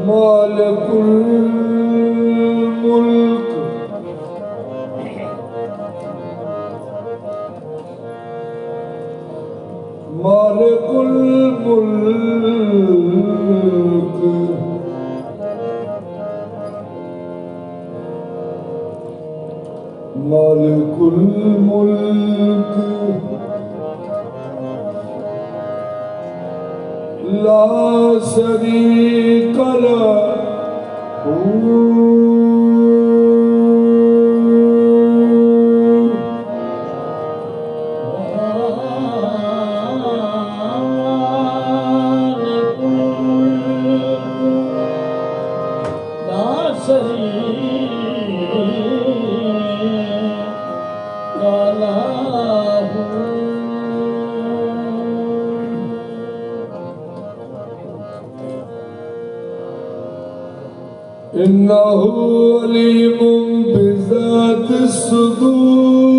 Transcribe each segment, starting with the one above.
मालिकुल मुल्क मालिकुल मुल्क मालिकुल मुल्क ला शरीक लहू इन्नहु अलीमुम बिज़ाति सुदूर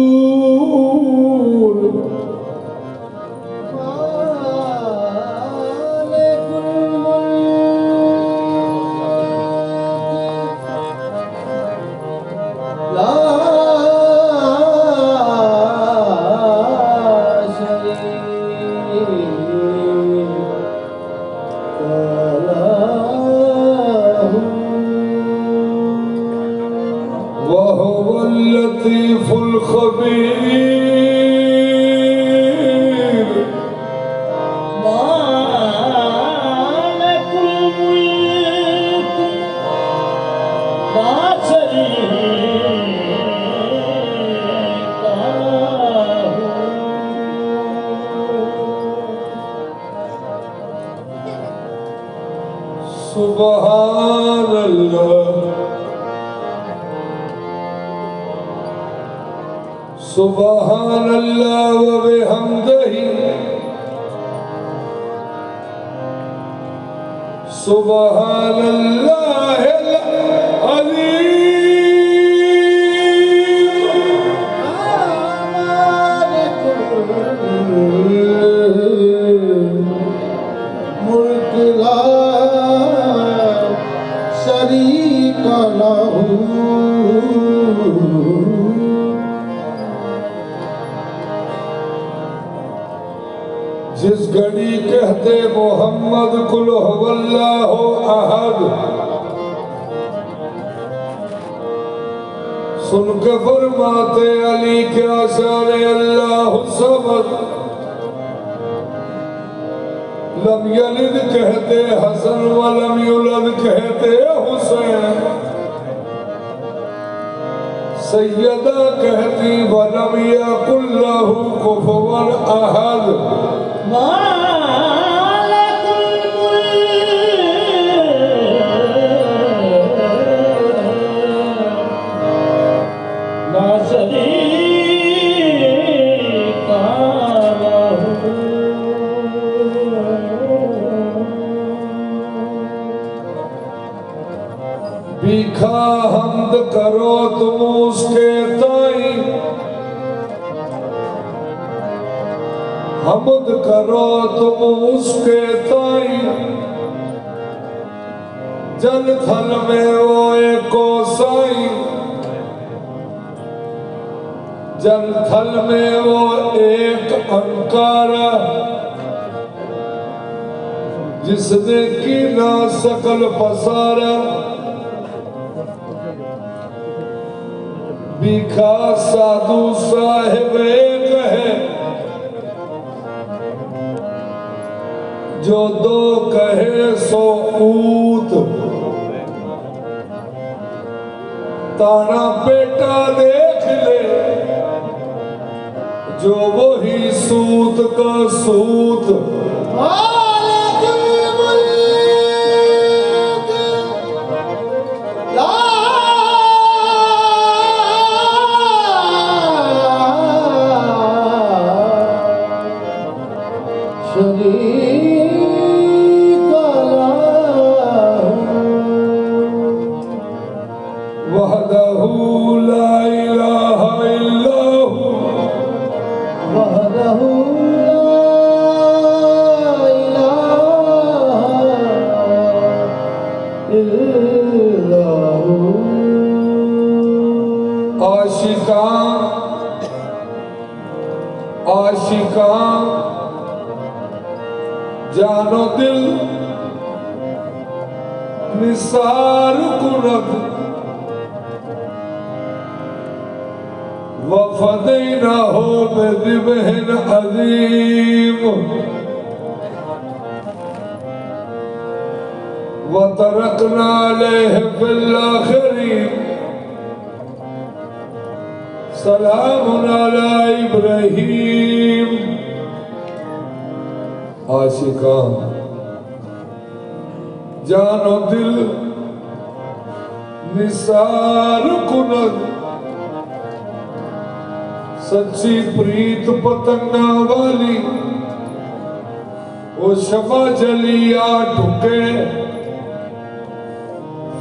लतीफुल खबीर मालिकुल मुल्क ला शरीक लहू सुबहानल्लाह सुबहानल्लाह व बिहम्दिही सुबहानल्लाहिल अज़ीम मुल्क ला शरीक लहू जिस घड़ी कहते मोहम्मद कुल हुवल्लाहु अहद सुन के फरमाते अली क्या शान अल्लाह समद लम यलिद कहते हसन व लम युलद कहते हुसैन सैयदा कहती व लम यकुल लहू कुफुवन अहद मालिकुल मुल्क ला शरीक लहू भीखा हम्द करो तुम उसके ताई हम्द करो तुम उसके ताई जल थल में वो एको साई जल थल में वो एक अंकारा जिसने की ना सकल पसारा भीखा साधु साहिब एक है जो दो कहे सो ऊत ताना बेटा देख ले जो वही सूत का सूत आशिकां जानो दिल निसार कुनद वफदैना हो बिज़िबहिन अज़ीम वतरकना अलैहि फिल आखिरीन सलामुन अला इब्राहीम। आशिकां जानो दिल निसार कुनद सच्ची प्रीत पतंगा वाली वो शमा जलिया ढुके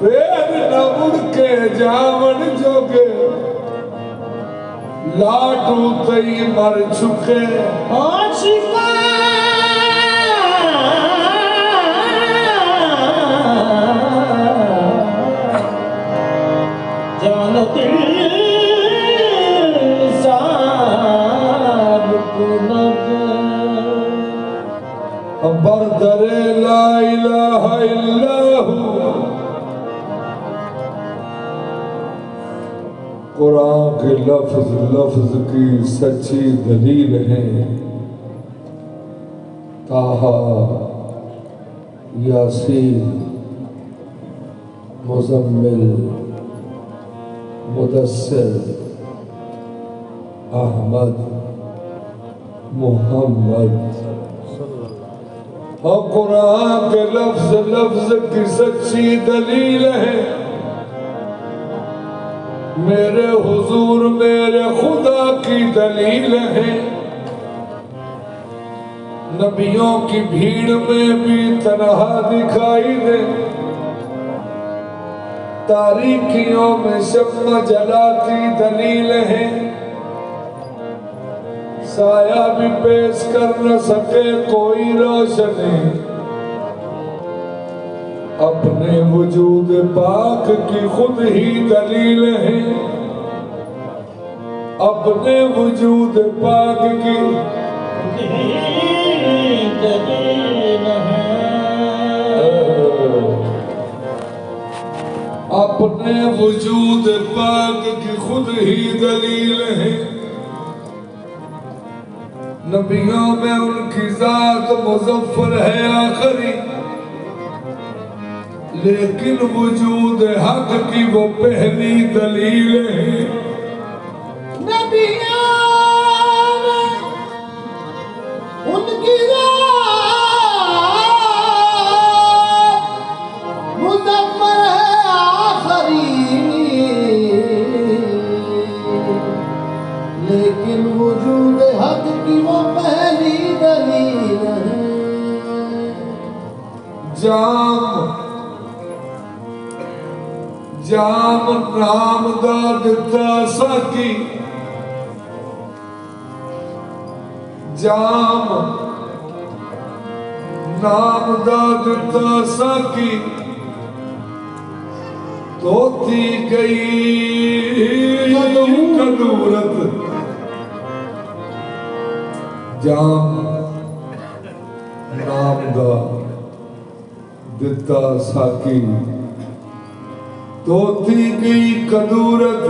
फिर न मुड़ के जावन जोगे लाटू तई मर चुके। जानो दिल सार कुनद बरदरे ला इलाहा इल्लल्लाहु कुरान के लफ्ज लफ्ज की सच्ची दलील है। ताहा यासीन मुज़म्मिल मुदस्सिर अहमद मुहम्मद। और कुरान के लफ्ज लफ्ज की सच्ची दलील है। मेरे हुजूर मेरे खुदा की दलील है। नबियों की भीड़ में भी तन्हा दिखाई दे, तारीकियों में शम्मा जलाती दलील है। साया भी पेश कर न सके कोई रोशनी, अपने वजूद पाक की खुद ही दलील है। अपने वजूद पाक की दलील है। अपने वजूद पाक की खुद ही दलील है। नबियों में उनकी जात मुज़फ़्फ़र है आखिरी, लेकिन वजूद हक की वो पहली दलील है। नबियों में उनकी जात मुज़फ़्फ़र है आखिरी, लेकिन वजूद हक की वो पहली दलील है। जाम नाम दा दिता साकी, जाम नाम दा दिता साकी, तोती गई कदूरत। जाम नाम दा दिता साकी, तोती गई कदूरत।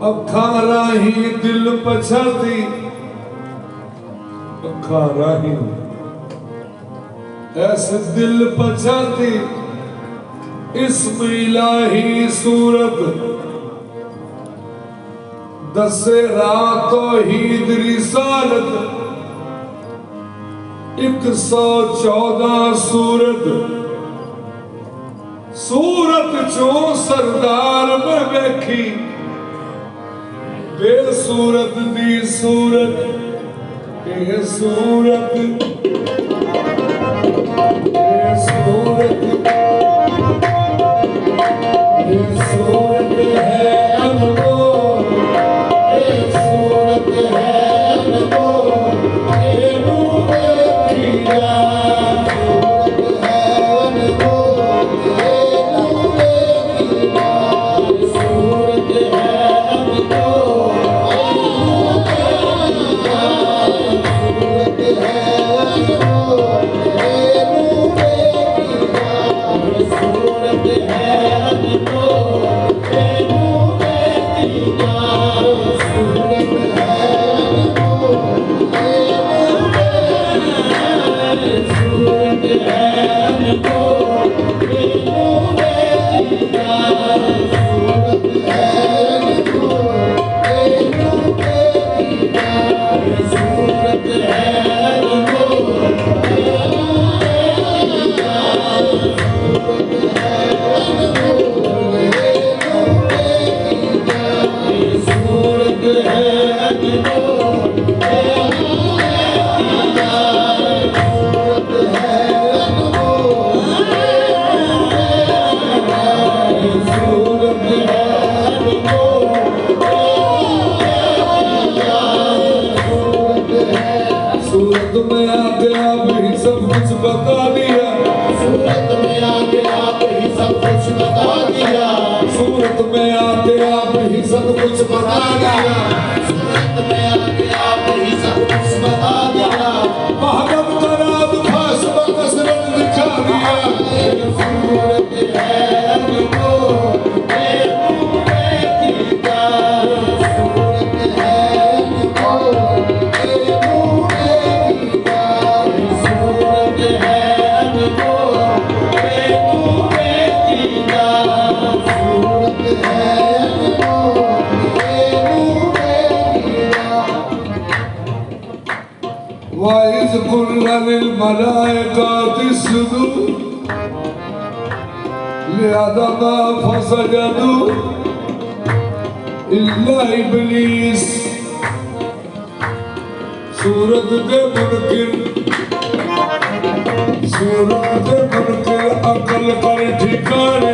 अखा राही दिल पछाती, अखा राही ऐसे दिल पछाती। इस्म इलाही सूरत दसे रातों हीद रिसालत। 114 सूरत सूरत चो सरदार में वेखी, बेसूरत दी सूरत ये सूरत ये सूरत ये सूरत है अनमोल, ये सूरत है अनमोल, ये नूर की जान सूरत है अनमोल। बता दिया सूरत में आके आपने सब कुछ बता दिया महबूब का राज खास बकसरत दिखा दिया सूरत है हमको वाइज कुल्लिल मलाइकात इसजूदू लिआदम फसजदू इल्ला इब्लीस सूरत के मुनकिर अकल कर ठिकाने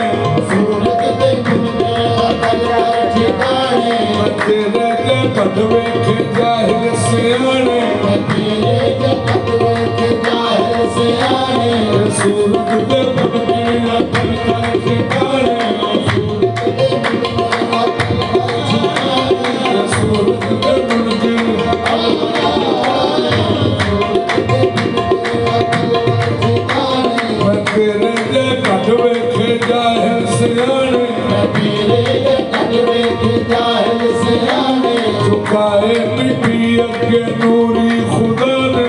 सूरत के मुनकिर अकल कर ठिकाने तेरे के कदमे के जाहिल सियाने सूरत के मुनकिर अकल कर ठिकाने सूरत के मुनकिर तेरे के कदमे के जाहिल सियाने झुकाए मिट्टी अगे नूरी खुदा ने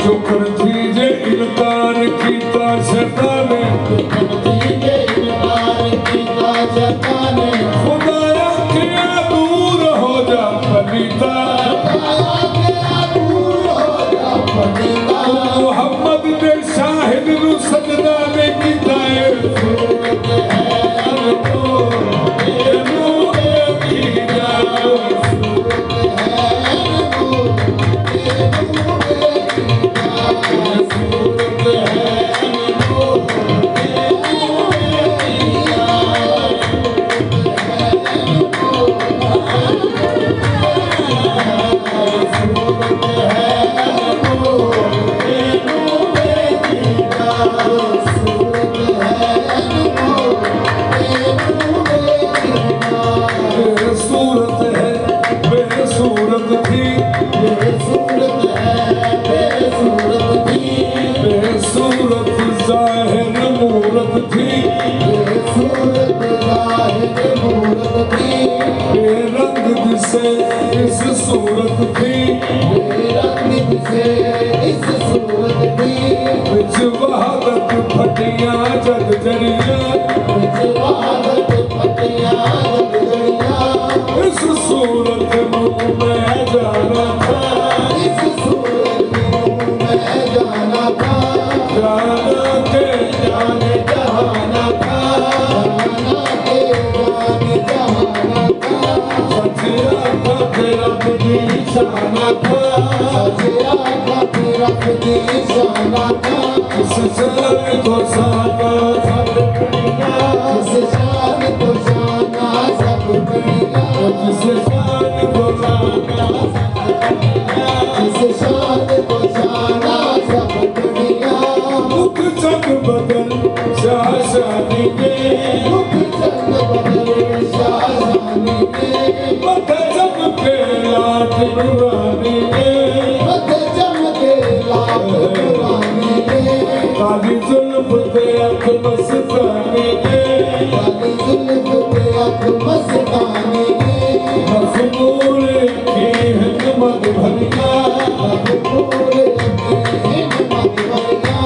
शुक्र थी जे इनकार कीता शैताने खुदाया किया दूर हो जा पलीता मोहम्मद ने शाहिद नु सजदा ने कीता है इस सूरत थी विच वहादत फटिया जग जरिया इस सूरत मुँह में जाना था जाना के जाने जहाना था तेरा खुदी शाना था किस शान को शाना सब बढ़िया किस शान को शाना सब बढ़िया किस शान को शाना किस शान को शाना सब बढ़िया मुख चंद बदल शाह शानी के मुख चंद बदल शाह शानी के मत चमके लाट नुरानी के मत चमके लाट नुरानी के काली जुल्फ पे अख मस्तानी के काली जुल्फ पे अख मस्तानी के मखमूल की हिकमत भरिया मखमूल की हिकमत भरिया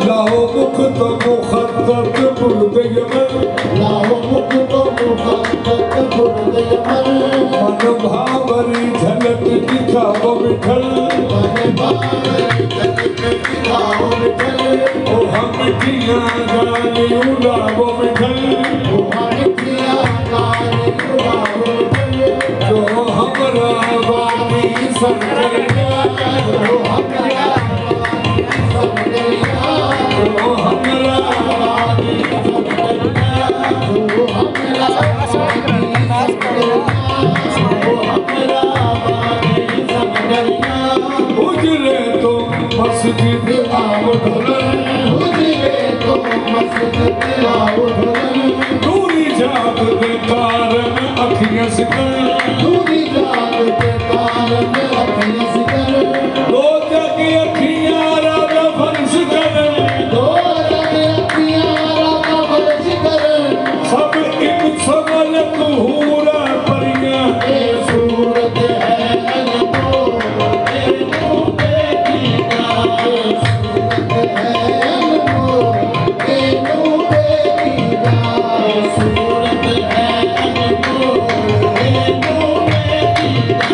लाओ मुख तो मुखद्दत बुर्द यमन लाओ मुख तो मुखद्दत बुर्द यमन मन भावरी झलक दिखाओ विठल मन भावरी झलक दिखाओ विठल ओ हम किया गाने उड़ाओ विठल ओ हम किया गाने उड़ाओ विठल जो हमरा वादी संगरिया जो हमरा वादी संगरिया जो हमरा वादी संगरिया जो हमरा उजले तो मस्जिद आओ ढोलन उजले तो मस्जिद आओ ढोलन जात के कारण अखियां सिकल दूरी जात के कारण अखियां सिकल दो जग अखियां राधा फर्श कर दो जग अखियां राधा फर्श कर सब एक समल तूरा परियां ये सूरत है अनमोल तेनू देखीदा ये सूरत है अनमोल तेनू देखीदा ये सूरत है अनमोल तेनू देखीदा ये सूरत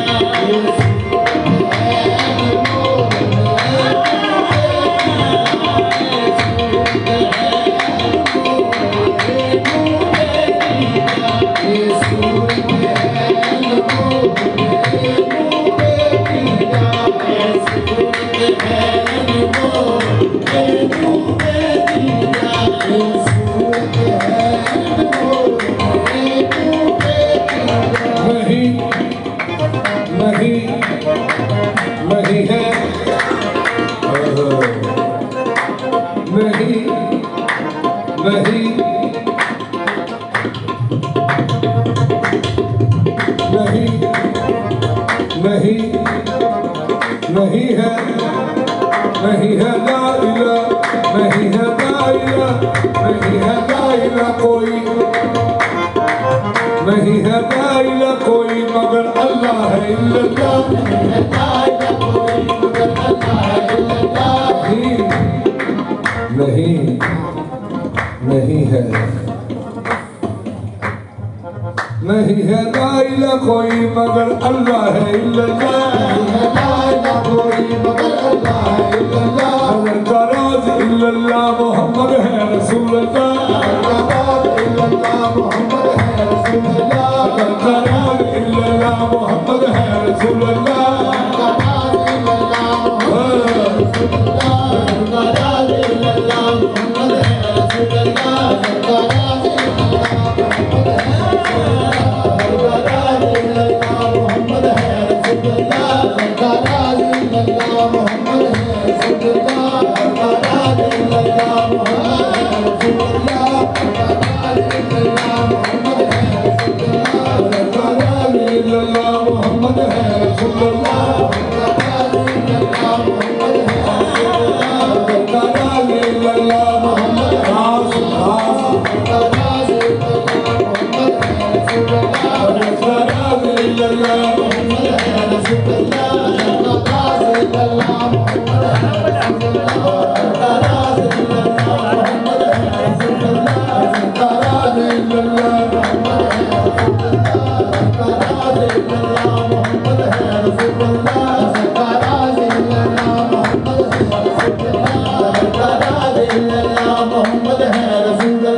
है अनमोल ये सूरत है अनमोल तेनू देखीदा ये सूरत है अनमोल तेनू देखीदा ये सूरत है अनमोल तेनू देखीदा नहीं नहीं नहीं है नहीं नहीं नहीं नहीं नहीं है नहीं है ला इलाहा नहीं है ला इलाहा नहीं है ला इलाहा कोई नहीं है ला इलाहा कोई मगर अल्लाह है इल्लल्लाह नहीं नहीं है नहीं है ला इलाहा कोई मगर अल्लाह है इल्लल्लाह मगर का राज इल्लल्लाह मोहम्मद है रसूल अल्लाह मगर का राज इल्लल्लाह मोहम्मद है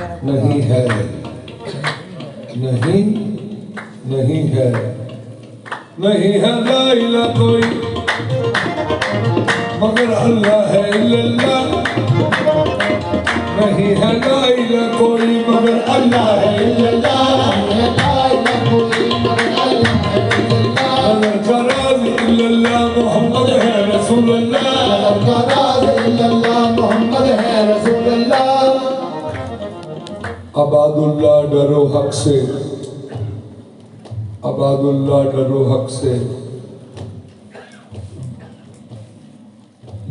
रसूल अल्लाह नहीं है नहीं नहीं है नहीं है ला इलाहा कोई मगर अल्लाह है इल्लल्लाह नहीं है ला इलाहा कोई मगर अल्लाह है इल्लल्लाह मगर का राज इल्लल्लाह मोहम्मद है रसूल अल्लाह अबादुल्लाह डरो हक से अबादुल्लाह डरो हक से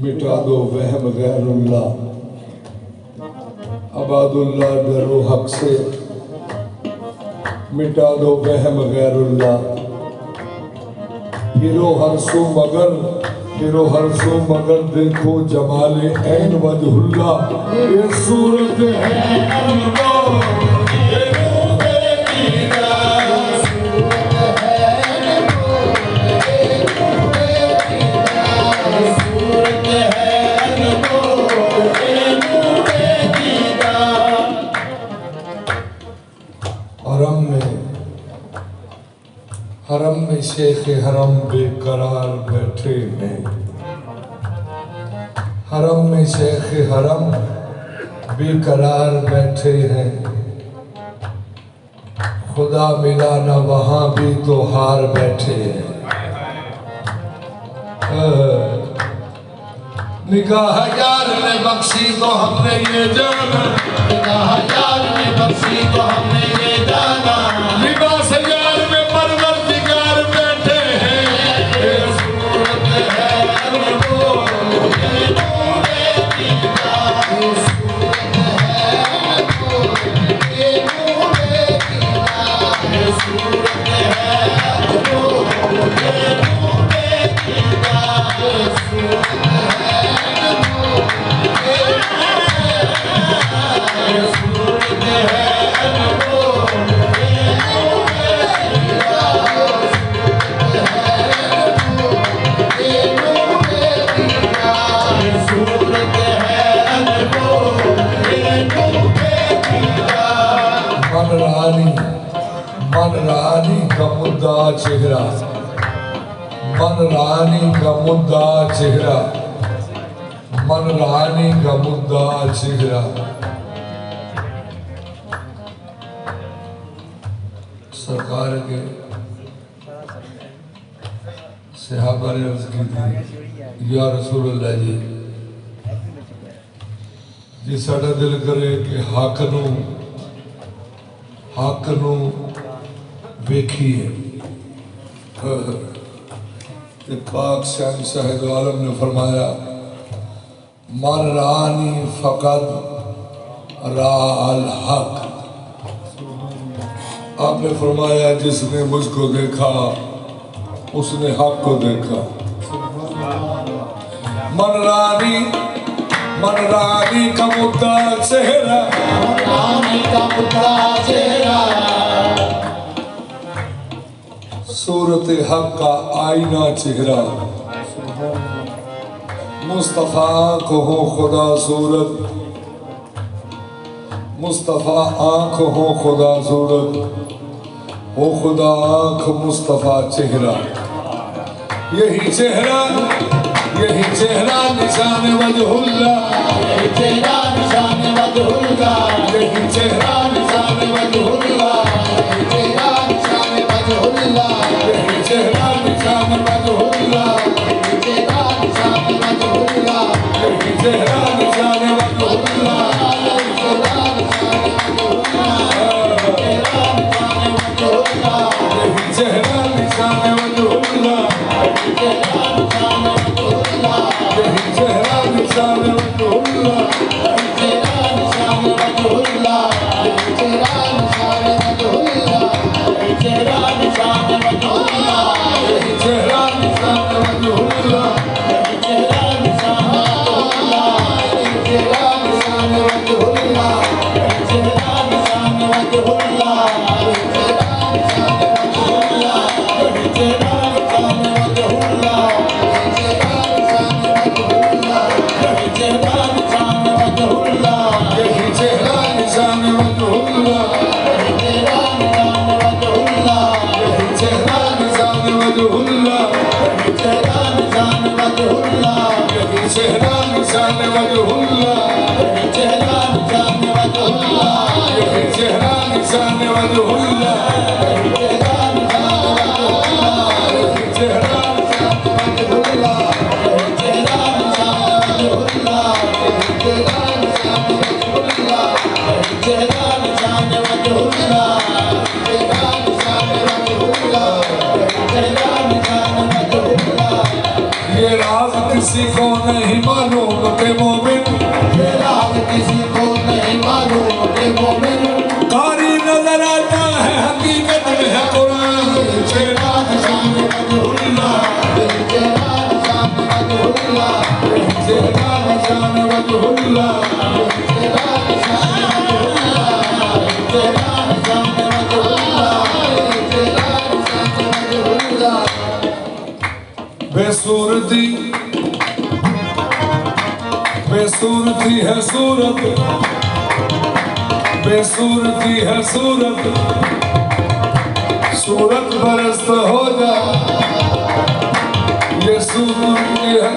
मिटा दो वहम गैरुल्लाह अबादुल्लाह डरो हक से मिटा दो वहम गैरुल्लाह फिरो हर सो मगर देखो जमाले ऐन वजहुल्ला ये सूरत है अल्लाह हरम में शेख हरम बेकरार बैठे हैं हरम में शेख हरम बेकरार बैठे हैं खुदा मिला ना वहां भी तो हार बैठे हैं निगाह यार ने बख्शी तो हमने ये जाना, निगाह यार ने बख्शी तो हमने ये जाना, लिबास यार में परवरदिगार बैठे हैं, ये सूरत है अनमोल, ये नूरे दीदार, ये सूरत है अनमोल, ये नूरे दीदार, ये सूरत है अनमोल, ये नूरे दीदार, ये सूरत है अनमोल, ये सूरत है अनमोल, ये नूरे दीदार, ये नूरे दीदार, ये सूरत है अनमोल, ये नूरे दीदार। मन रानी का मुद्दा चेहरा, मन रानी का मुद्दा चेहरा, मन रानी का मुद्दा चेहरा। सरकार के सहाबा ने अर्ज की थी, या रसूल अल्लाह जी साडा दिल करे कि हक नूं वेखिए, ते पाक शहंशाह दो आलम ने फरमाया, मन रानी फकद राल हक। आपने फरमाया जिसने मुझको देखा उसने हक को देखा। मन रानी का मुद्दा चेहरा, रानी का मुद्दा चेहरा, सूरत हक का आईना चेहरा। मुस्तफ़ा को हो खुदा सूरत, मुस्तफ़ा आँख हो खुदा सूरत, हो खुदा आँख मुस्तफ़ा चेहरा। यही चेहरा निशान वजहुल्लाह, यही चेहरा निशान वजहुल्लाह, यही चेहरा निशान वजहुल्लाह, यही चेहरा निशान वजहुल्लाह, यही चेहरा निशान वजहुल्लाह, यही चेहरा निशान वजहुल्लाह, यही चेहरा निशान वजहुल्लाह। यही चेहरा निशान वजहुल्लाह, यही चेहरा निशान वजहुल्लाह। ये राज किसी को नहीं मालूम के मोमिन, ये राज किसी को नहीं मालूम के मोमिन, कारी नजर आता है हकीकत में है कुरान। चेहरा निशान वजहुल्लाह, चेहरा निशान वजहुल्लाह, चेहरा निशान वजहुल्लाह, चेहरा निशान वजहुल्लाह, चेहरा निशान वजहुल्लाह, चेहरा निशान वजहुल्लाह। बेसूरती है सूरत, बेसूरती है सूरत, सूरत परस्त हो जा। ये सूरती है,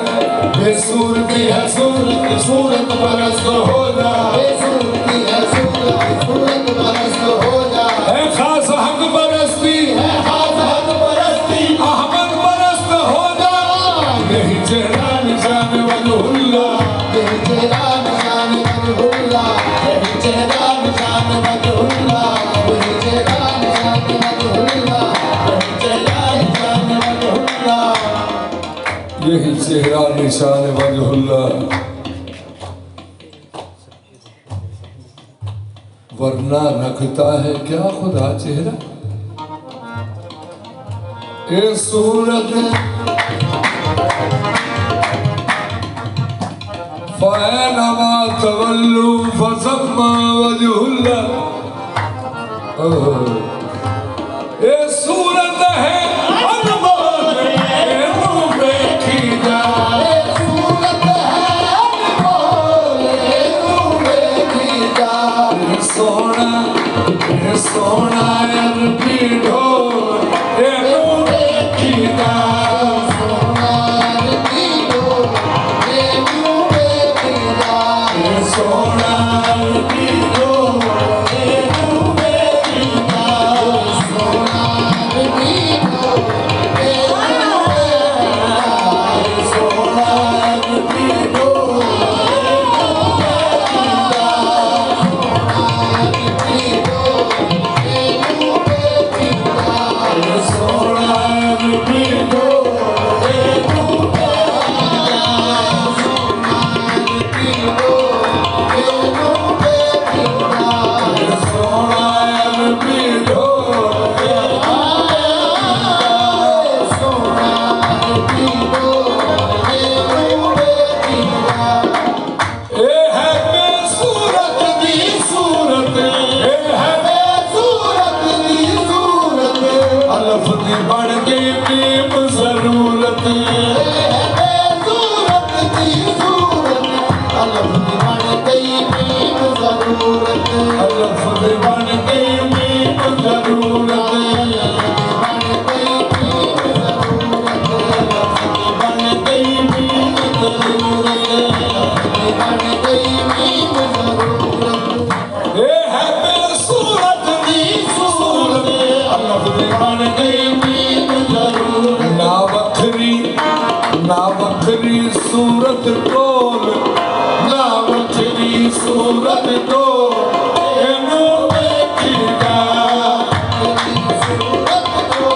बेसूरती है सूरत, सूरत परस्त हो जा। बेसूरती है सूरत, सूरत परस्त हो जा। है खास हक परस्ती, है खास हक परस्ती, अहमद परस्त हो जा। यही चेहरा निशान वजहुल्लाह, यही चेहरा निशान वजहुल्लाह, वरना रखता है क्या खुदा चेहरा। ए सूरत फ़ैनमा तवल्लु फसम्मा वजहुल्लाह। ए सूरत है अनमोल तू देखी जा, सूरत है अनमोल तू देखी जा। सोना अरबी ढोल तू देखी जा, सोना अरबी ढोल तू देखी जा। सोना अरबी ढोल तू देखी जा, सोना अरबी ढोल सोना अरबी ढोल सोना अरबी बन गई प्रेम जरूरत, सूरत दी सूरत अलग बन गई प्रेम जरूरत। अलफ बन गई प्रेम जरूरत, बन गई प्रेम जरूरत। बन गई प्रेम जरूरत। बन गई प्रेम जरूरत। ए है बेसूरत दी सूरत, अलफ बन गई प्रेम जरूरत। ना बखरी सूरत कोल, ना बखरी सूरत कोल एनू देखी जा, सूरत को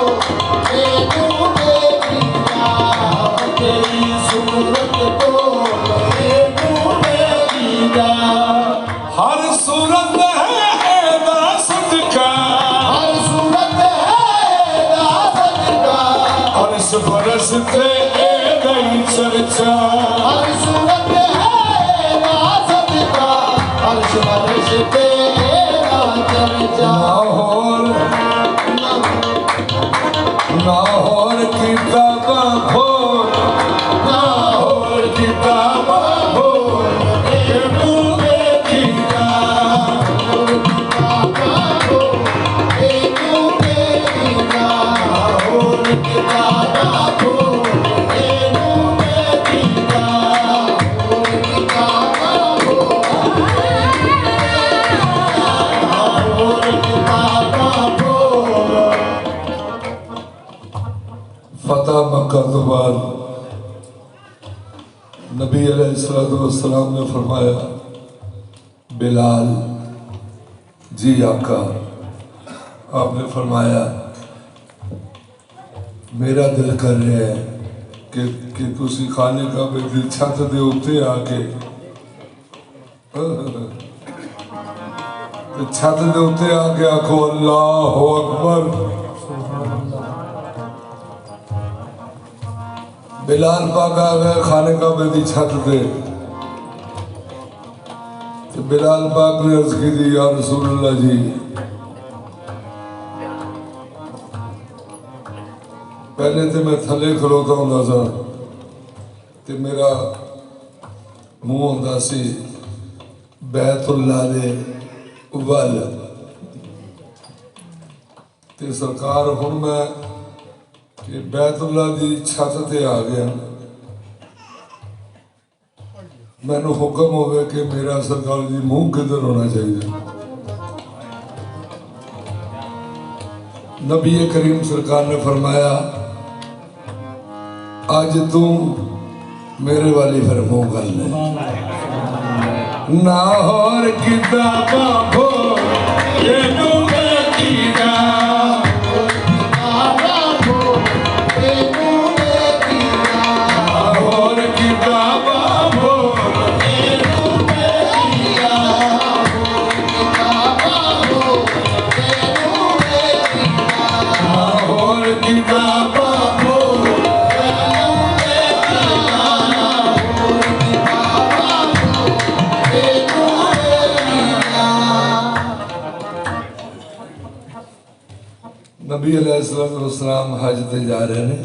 तू देखी जा। तेरी सूरत को तू देखी जा। हर सूरत है दासत का, हर सूरत है दासत का। अर्श फरश पे गई चर्चा, हर सूरत है दासत का। अर्श फर्श पे चर्चा। लाहौर किताबा खोल, लाहौर किताबा खोल तू देखी जा, लाहौर किताबा खोल तू देखी जा। फतह मक्का के बाद नबी अलैहिस्सलाम ने फरमाया, बिलाल जी आका, आपने फरमाया मेरा दिल कर रहा है कि तुसी खाने का भी छत दे उत्ते आके छत दे उत्ते आके आखो अल्लाह अकबर। बिलाल पाक आ गए खाने का बेदी छत दे, तो बिलाल पाक ने अर्ज की थी, या रसूलुल्लाह जी पहले तो मैं थले खलोता होंदा सा ते मेरा मुंह होंदा सी बैतुल्लाह दे वल, ते सरकार हुण मैं कि बैतुल्लाह दी छत ते आ गया, मैनू हुक्म होवे कि मेरा सरकार जी मुंह किधर होना चाहिए। नबी करीम सरकार ने फरमाया, आज तू मेरे वाली फिर मुंह कर ले, लाहौर किताबा खोल तू देखी जा, नबी अलैहिस्सलाम हज ते जा रहे ने।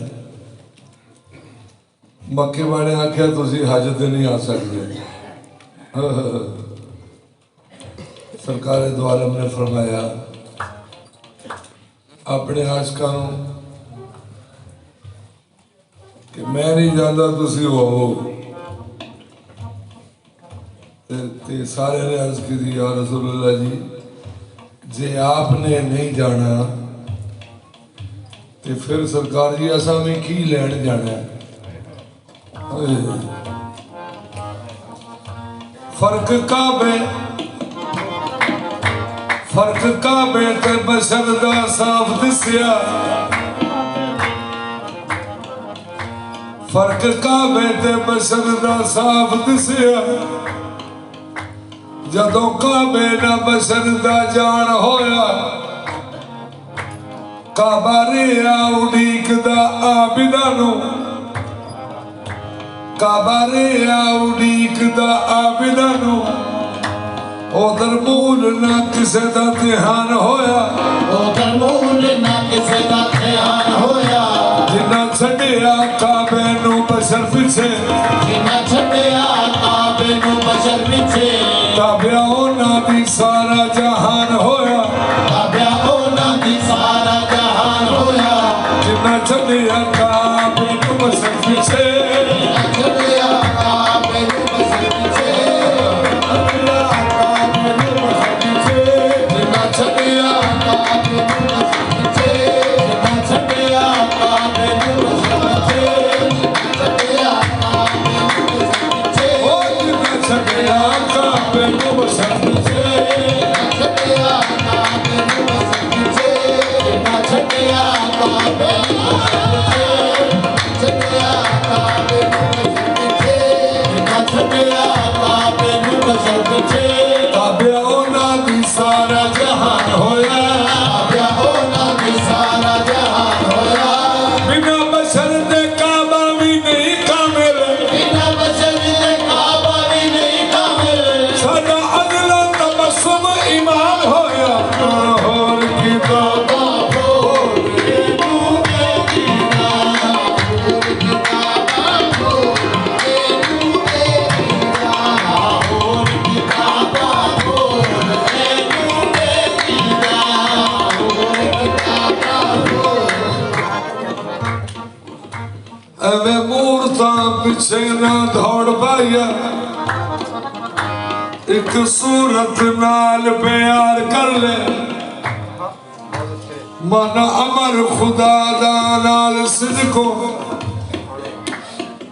मक्के वाले आख्या तुसी हज ते नहीं आ सकते। सरकार दो आलम ने फरमाया अपने आशकां नूं कि मैं नहीं जाता तुसी हो। ते सारे ने अर्ज की थी या रसूलुल्लाह जी जे आपने नहीं जाना तो फिर सरकार जी असा में की लैन जाना है। फर्क काबे ते बशर दा साफ दिसिया। फर्क काबे ते बशर दा साफ दिसिया। जदों काबे ना बशर दा जान होया काबा रिया उड़ीकदा आबिदा नूं। काबा रिया उड़ीकदा आबिदा नूं। उधर मूल ना किसे दा ध्यान होया। उधर मूल ना किसे दा ध्यान होया। जिन्ना छड्डिया काबे नूं बशर पिछे। जिन्ना छड्डिया काबे नूं बशर पिछे। ताबिया उन्हां दी सारा जहान होया। ताबिया उन्हां दी सारा जहान होया। जिन्ना छड्डिया काबे नूं बशर पिछे। जिन्ना छड्डिया काबे नूं बशर पिछे। जिन्ना छड्डिया काबे नूं बशर पिछे। जिन्ना छड्डिया काबे नूं बशर पिछे। जिन्ना छड्डिया काबे नूं बशर पिछे। ओ जिन्ना छड्डिया काबे नूं बशर पिछे। छड्डिया काबे नूं बशर पिछे। जिन्ना छड्डिया काबे नूं बशर पिछे। छड्डिया काबे नूं बशर पिछे। जिन्ना छड्डिया काबे नूं बशर पिछे। ताबिया उन्हां दी सारा जहान होया। ताबिया उन्हां दी सारा जहान होया। बिना बशर दे काबा भी नहीं कामिल। बिना बशर दे काबा भी नहीं कामिल। साडा अगला तबस्सुम ईमान होया। होर की बाबा एवे मूर्ता पिछे ना दौड़ पाया। एक सूरत नाल प्यार कर ले। मन अमर खुदा दा नाल सिदको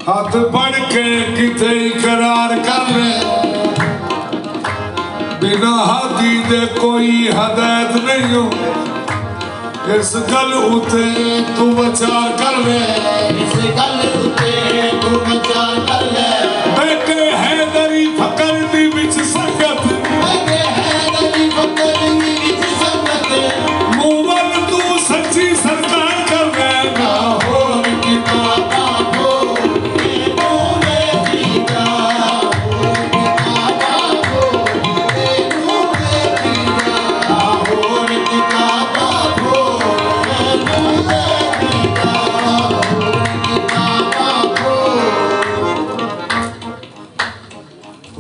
हाथ बढ़ के किते इकरार कर ले। बिना हादी दे कोई हदायत नहीं हो। इस गल उते तू विचार कर ले। इस गल उते तू विचार कर ले। बैठे हैदरी फकर दी विच संगत। बैठे हैदरी फकर दी विच संगत। मुवल तू सच्ची सरकार कर ले। ना होर किताबा हो ये नूरे दीदा। होर किताबा हो ये नूरे दीदा। ना होर किताबा हो ये नूरे दीदा। होर किताबा हो।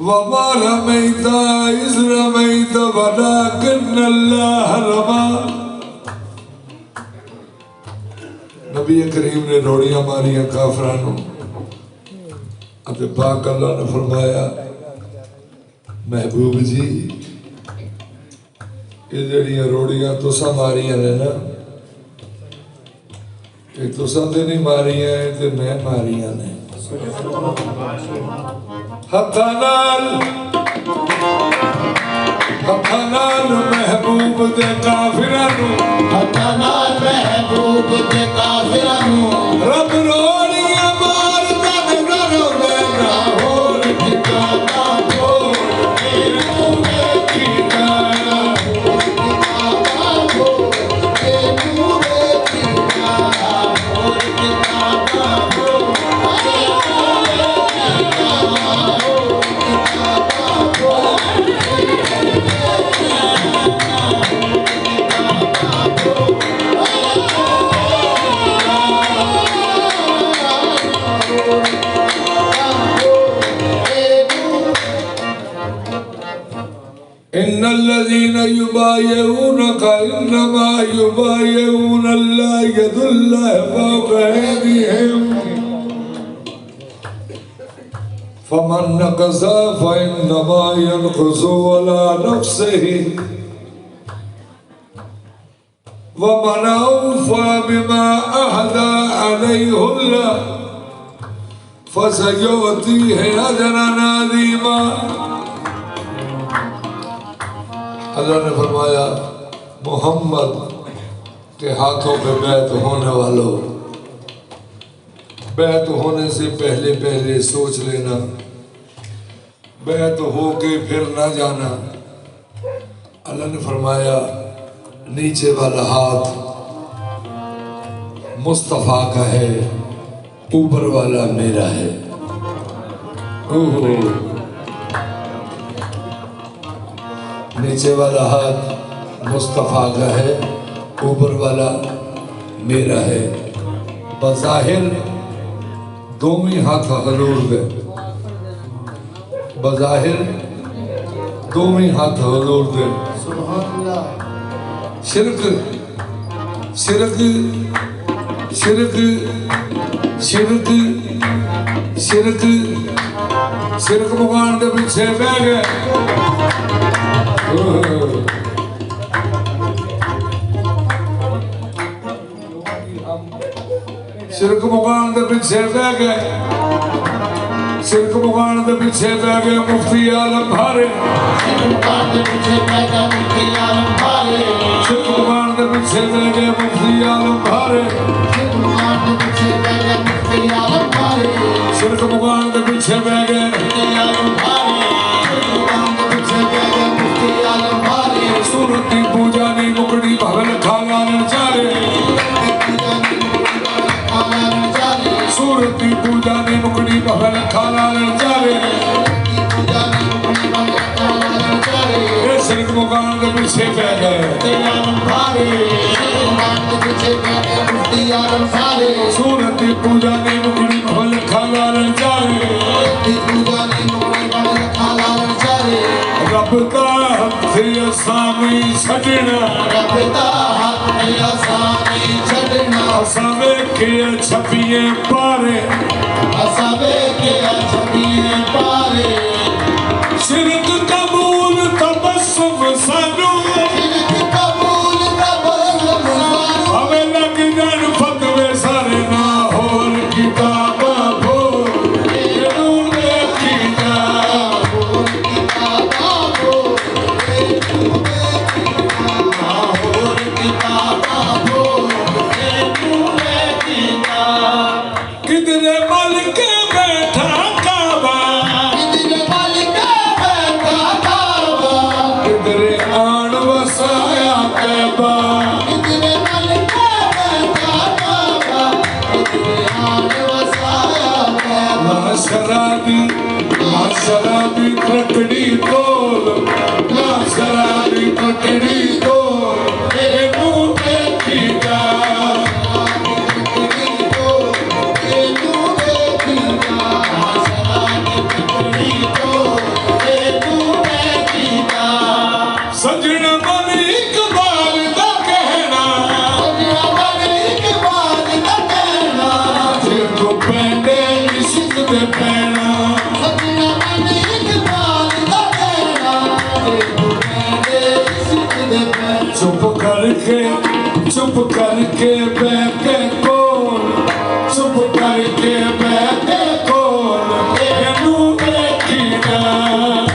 वमा रमैता इज़ रमैता वलाकिन अल्लाह रमा। नबी करीम ने रोड़ियां मारियां काफरां नूं। अते पाक अल्लाह ने फरमाया महबूब जी ये जड़ियां रोड़ियां तुसां मारियां ने ना ये तुसां ते नहीं मारियां ये ते मैं मारियां ने। हत्था नाल महबूब दे काफिरां नूं। हत्था नाल महबूब दे काफिरां नूं। रब रोड़ियां मारदा ते ना रोवे। ना होर ठिकाना हो ये नूरे दीदा। होर किताबा हो ये नूरे दीदा। होर किताबा हो ये नूरे दीदा। होर किताबा हो। इन्नल्लज़ीना युबायिऊनका इन्नमा युबायिऊना अल्लाह यदुल्लाहि फौका अयदीहिम फमन नक़ज़ा फ़इन्नमा यनक़ज़ु अला नफ़्सिही वमन औफ़ा बिमा अहदा अलैहुल्लाह फसयुअतीहि अजरन अज़ीमा। अल्लाह ने फरमाया मोहम्मद के हाथों पे बैत होने वालों, बैत होने से पहले पहले सोच लेना, बैत हो के फिर ना जाना। अल्लाह ने फरमाया नीचे वाला हाथ मुस्तफ़ा का है, ऊपर वाला मेरा है। ओहो, नीचे वाला हाथ मुस्तफ़ा का है, ऊपर वाला मेरा है। बज़ाहिर दोनों ही हाथ हजूर के, बज़ाहिर दोनों ही हाथ हजूर के। शिरक शिरक शिरक शिरक शिरक शिरक मुकान के पीछे बह गए। शिरक मुकान के पीछे बह गए, शिरक मुकान के पीछे बह गए मुफ्ती आलम भारे, शिरक मुकान के पीछे बह गए मुफ्ती आलम भारे, शिरक मुकान के पीछे बह गए मुफ्ती आलम भारे, शिरक मुकान के पीछे बह गए मुफ्ती आलम भारे, शिरक मुकान के पीछे बह गए मुफ्ती आलम भारे, शिरक मुकान के पीछे बह गए मुफ्ती आलम भारे। सूरत की पूजा नी मुकड़ी भवन खाना नचारे, सूरत की पूजा नी मुकड़ी भवन खाना नचारे। शिरक मुकान के पीछे बह गए सूरत की पूजा नी मुकड़ी भवन खाना नचारे। रब दा हथ असामी छड़ना, रब दा हथ असामी छड़ना, असा वेखे छपिए पारे, असा वेखे छपिए पारे। शिरक कबूल तबस्सुम सानू, शिरक कबूल तबस्सुम सानू, हमें लग जान फतवे सारे ना होर किताबा बोल नूरे किताब बोल किताबा बोल ना होर किताबा बोल नूरे किताब। किधरे मल के बैठा काबा, किधरे मल के बैठा काबा, किधरे आन वसाया कैबा, किधरे मल के बैठा काबा, किधरे आन वसाया कैबा। ना शराबी कटड़ी तोल, ना शराबी कटड़ी तोल ए नूरे किताब। सजना मन इकबाल दा कहना, सजना मन इकबाल दा कहना, जेको पैंदे इश्क दे पैना, सजना मन इकबाल दा कहना, जेको पैंदे इश्क दे पैना। चुप करके बैठ के कोल, चुप करके बैठ के कोल ए नूरे किताब।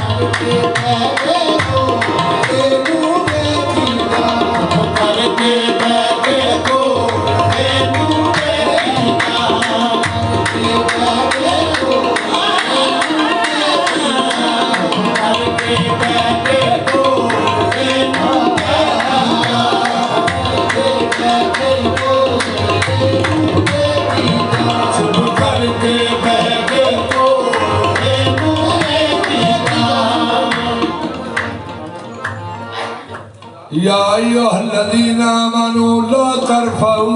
या अय्युहल्लज़ीना आमनू ला तरफ़ऊ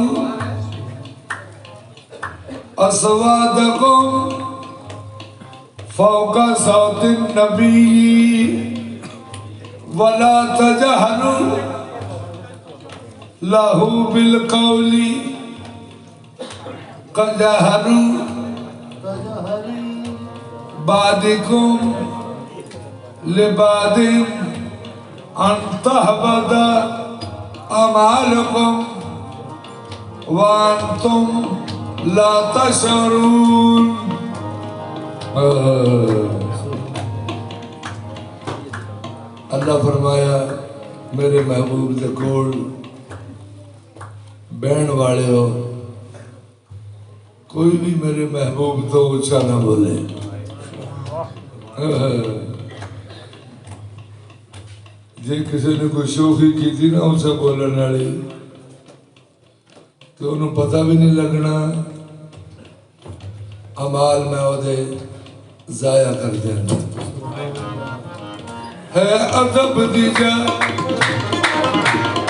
अस्वातकुम फौका सौतिन नबी वला तजहरु लहू बिल कौली कजहरु बादिकुम लिबादिम अंतहबदा अमालकुम वांतुम ला तशरून। अल्लाह फरमाया मेरे महबूब दे कोल बहन वाले हो, कोई भी मेरे महबूब तो ऊंचा ना बोले। जे किसी ने कोई शोखी की थी ना उसे बोलने वाली तो उन्हें पता भी नहीं लगना, अमाल में ओदे जाया कर देना। है अदब दीजा,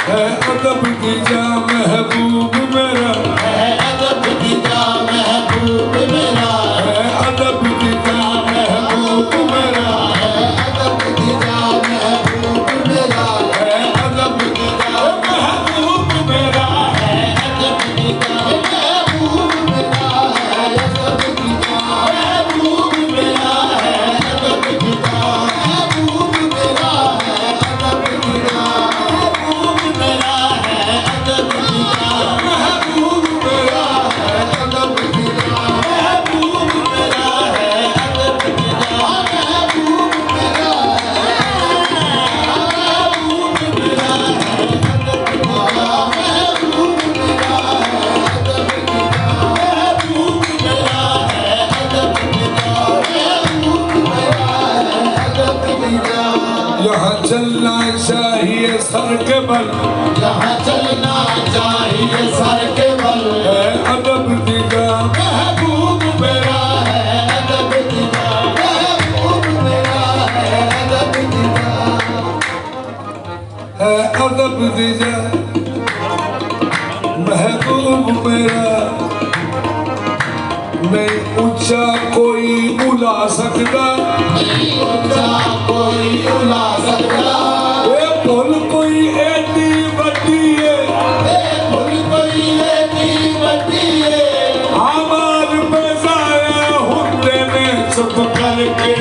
है अदब दीजा महबूब मेरा, है अदब दीजा महबूब मेरा, है अदब दीजा महबूब मेरा, है अदब दीजा महबूब मेरा, है अदब दीजा महबूब मेरा, है अदब दीजा महबूब मेरा, है अदब दीजा महबूब मेरा, है अदब दीजा महबूब मेरा, है अदब दीजा महबूब मेरा, है अदब दीजा महबूब मेरा, है अदब दीजा महबूब मेरा, है अदब दीजा महबूब मेरा, यहाँ चलना चाहिए सर के बल, यहाँ चलना चाहिए सर के बल, है अदब दीजा महबूब मेरा, है अदब दीजा महबूब मेरा, है अदब दीजा, है अदब दीजा महबूब मेरा। नहीं ऊंचा कोई बुला सकता, ऊंचा कोई बुला सकता, ये भूल कोई एडी बड़ी है, भूल कोई ऐसी बड़ी है, हमार पे जाया हुंदे ने चुप करके